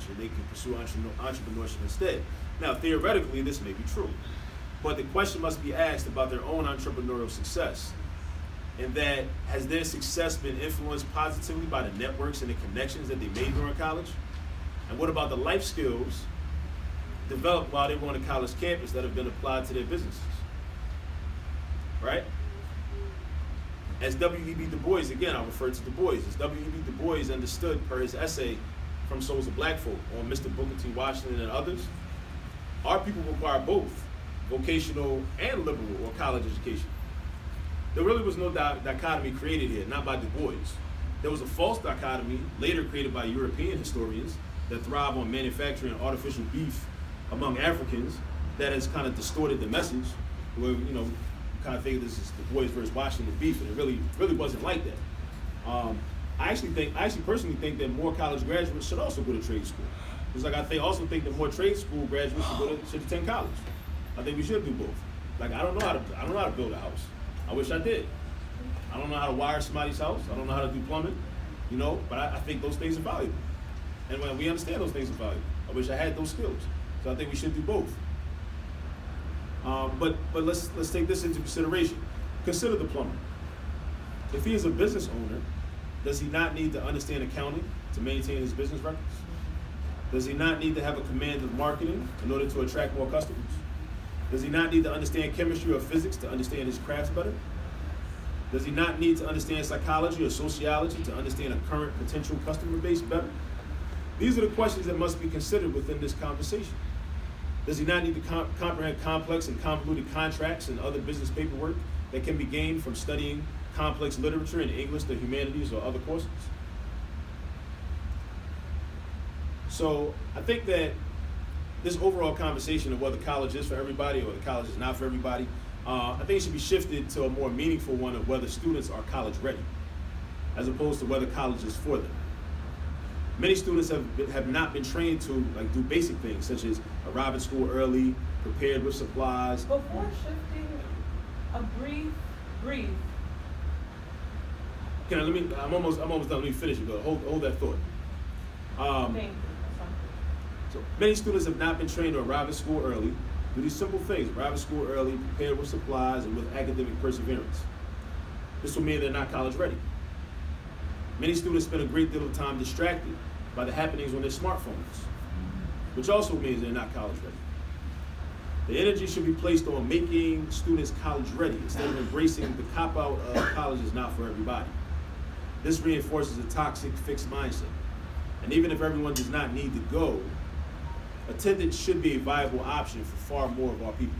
and they can pursue entrepreneurship instead. Now, theoretically, this may be true, but the question must be asked about their own entrepreneurial success. And that, has their success been influenced positively by the networks and the connections that they made during college? And what about the life skills developed while they were on the college campus that have been applied to their businesses? Right? As W.E.B. Du Bois, again, I'll refer to Du Bois, as W.E.B. Du Bois understood per his essay from Souls of Black Folk on Mr. Booker T. Washington and others, our people require both vocational and liberal or college education. There really was no dichotomy created here, not by Du Bois. There was a false dichotomy later created by European historians that thrive on manufacturing artificial beef among Africans that has kind of distorted the message, where, you know, kind of think this is Du Bois versus Washington beef, and it really wasn't like that. I actually personally think that more college graduates should also go to trade school. Just like I also think that more trade school graduates should attend college. I think we should do both. Like, I don't know how to build a house. I wish I did. I don't know how to wire somebody's house. I don't know how to do plumbing, you know, but I think those things are valuable. And when we understand those things are valuable, I wish I had those skills. So I think we should do both. But let's take this into consideration. Consider the plumber. If he is a business owner, does he not need to understand accounting to maintain his business records? Does he not need to have a command of marketing in order to attract more customers? Does he not need to understand chemistry or physics to understand his crafts better? Does he not need to understand psychology or sociology to understand a current potential customer base better? These are the questions that must be considered within this conversation. Does he not need to comprehend complex and convoluted contracts and other business paperwork that can be gained from studying complex literature in English, the humanities, or other courses? So I think that this overall conversation of whether college is for everybody or the college is not for everybody, I think it should be shifted to a more meaningful one of whether students are college ready, as opposed to whether college is for them. Many students have not been trained to do basic things such as arrive at school early, prepared with supplies. Before shifting, a brief. I'm almost done. Let me finish it. Hold that thought. Thank you. So many students have not been trained to arrive at school early. Do these simple things: arrive at school early, prepared with supplies, and with academic perseverance. This will mean they're not college ready. Many students spend a great deal of time distracted by the happenings on their smartphones, which also means they're not college ready. The energy should be placed on making students college ready instead of embracing the cop-out of college is not for everybody. This reinforces a toxic, fixed mindset. And even if everyone does not need to go, attendance should be a viable option for far more of our people.